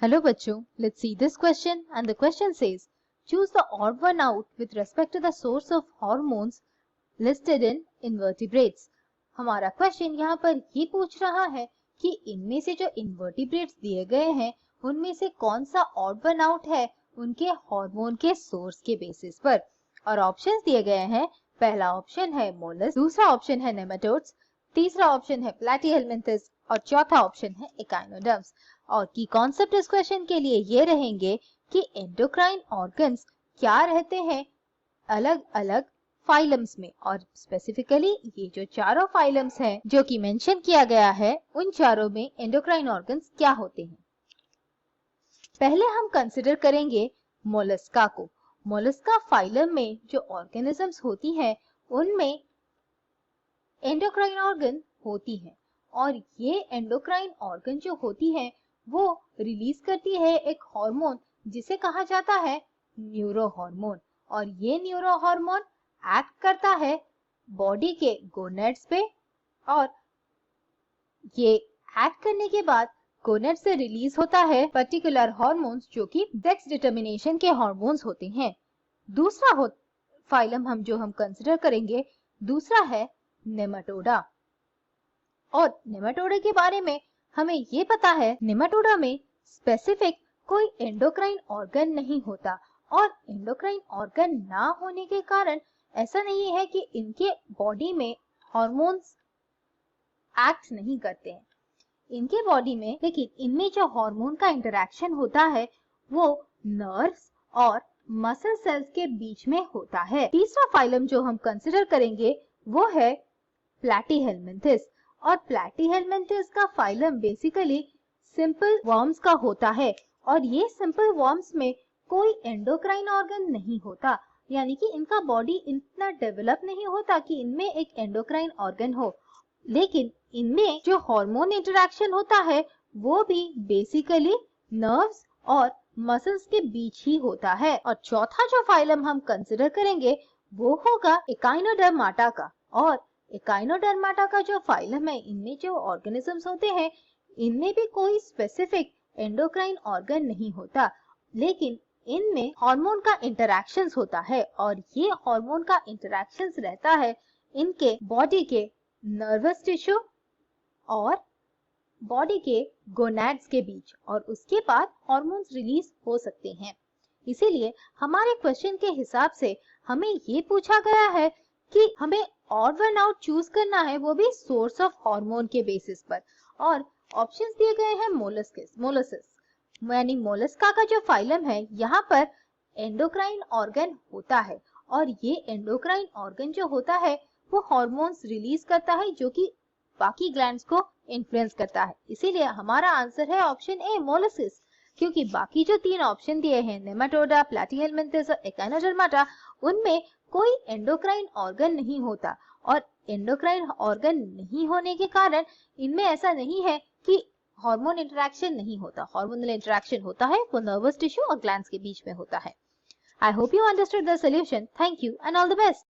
Hello बच्चों, let's see this question and the question says choose the odd one out with respect to the source of hormones listed in invertebrates. हमारा question यहाँ पर ये पूछ रहा है कि इनमें से जो इन्वर्टिब्रेट्स दिए गए हैं उनमें से कौन सा ऑड वन आउट है उनके हार्मोन के सोर्स के बेसिस पर। और ऑप्शंस दिए गए हैं, पहला ऑप्शन है मोलस, दूसरा ऑप्शन है नेमाटोड्स, तीसरा ऑप्शन है प्लैटीहेलमिन्थस और चौथा ऑप्शन है एकाइनोडर्म्स। और की कॉन्सेप्ट इस क्वेश्चन के लिए ये रहेंगे कि एंडोक्राइन ऑर्गन्स क्या रहते हैं अलग अलग फाइलम्स में, और स्पेसिफिकली ये जो चारों फाइलम्स हैं जो कि मेंशन किया गया है उन चारों में एंडोक्राइन ऑर्गन्स क्या होते हैं। पहले हम कंसिडर करेंगे मोलस्का को। मोलस्का फाइलम में जो ऑर्गेनिजम्स होती हैं उनमें एंडोक्राइन ऑर्गन होती हैं, और ये एंडोक्राइन ऑर्गन जो होती हैं वो रिलीज करती है एक हार्मोन जिसे कहा जाता है न्यूरो हार्मोन। और ये न्यूरो हार्मोन एक्ट करता है बॉडी के गोनेड्स पे, और ये एक्ट करने के बाद गोनेड से रिलीज होता है पर्टिकुलर हार्मोन्स जो कि सेक्स डिटर्मिनेशन के हार्मोन्स होते हैं। दूसरा फाइलम हम कंसिडर करेंगे, दूसरा है नेमाटोडा। और नेमाटोडा के बारे में हमें ये पता है नेमाटोडा में स्पेसिफिक कोई एंडोक्राइन ऑर्गन नहीं होता, और एंडोक्राइन ऑर्गन ना होने के कारण ऐसा नहीं है कि इनके बॉडी में हार्मोन्स एक्ट नहीं करते हैं इनके बॉडी में, लेकिन इनमें जो हार्मोन का इंटरेक्शन होता है वो नर्व्स और मसल सेल्स के बीच में होता है। तीसरा फाइलम जो हम कंसिडर करेंगे वो है प्लैटीहेलमिन्थस। और प्लैटीहेलमिन्थस का फाइलम बेसिकली सिंपल वर्म्स का होता है, और ये सिंपल वर्म्स में कोई एंडोक्राइन ऑर्गन नहीं होता, यानी कि इनका बॉडी इतना डेवलप नहीं होता कि इनमें एक एंडोक्राइन ऑर्गन हो। लेकिन इनमें जो हार्मोन इंटरेक्शन होता है वो भी बेसिकली नर्व्स और मसल्स के बीच ही होता है। और चौथा जो फाइलम हम कंसिडर करेंगे वो होगा एकाइनोडर्माटा का। और एकाइनोडर्माटा का जो फाइलम है इनमें जो ऑर्गेनिजम्स होते हैं इनमें भी कोई स्पेसिफिक एंडोक्राइन ऑर्गन नहीं होता, लेकिन इनमें हार्मोन का इंटरेक्शंस होता है, और ये हार्मोन का इंटरेक्शंस रहता है इनके बॉडी के नर्वस टिश्यू और बॉडी के गोनैड्स के बीच, और उसके बाद हार्मोन्स रिलीज हो सकते हैं। इसीलिए हमारे क्वेश्चन के हिसाब से हमें ये पूछा गया है कि हमें ऑड वन आउट चूज करना है, वो भी सोर्स ऑफ हार्मोन के बेसिस पर। और ऑप्शंस दिए गए हैं मोलस्किस यानी मोलस्का का जो फाइलम है यहाँ पर एंडोक्राइन ऑर्गन होता है, और ये एंडोक्राइन ऑर्गन जो होता है वो हार्मोन्स रिलीज करता है जो कि बाकी ग्लैंड्स को इन्फ्लुएंस करता है। इसीलिए हमारा आंसर है ऑप्शन ए मोलस्किस, क्योंकि बाकी जो तीन ऑप्शन दिए हैं नेमाटोडा, प्लैटीहेलमिन्थस और एकाइनोडर्माटा उनमें कोई एंडोक्राइन ऑर्गन नहीं होता, और एंडोक्राइन ऑर्गन नहीं होने के कारण इनमें ऐसा नहीं है कि हार्मोन इंटरेक्शन नहीं होता। हार्मोनल इंटरेक्शन होता है वो नर्वस टिश्यू और ग्लैंड्स के बीच में होता है। I hope you understood the solution. Thank you and all the best.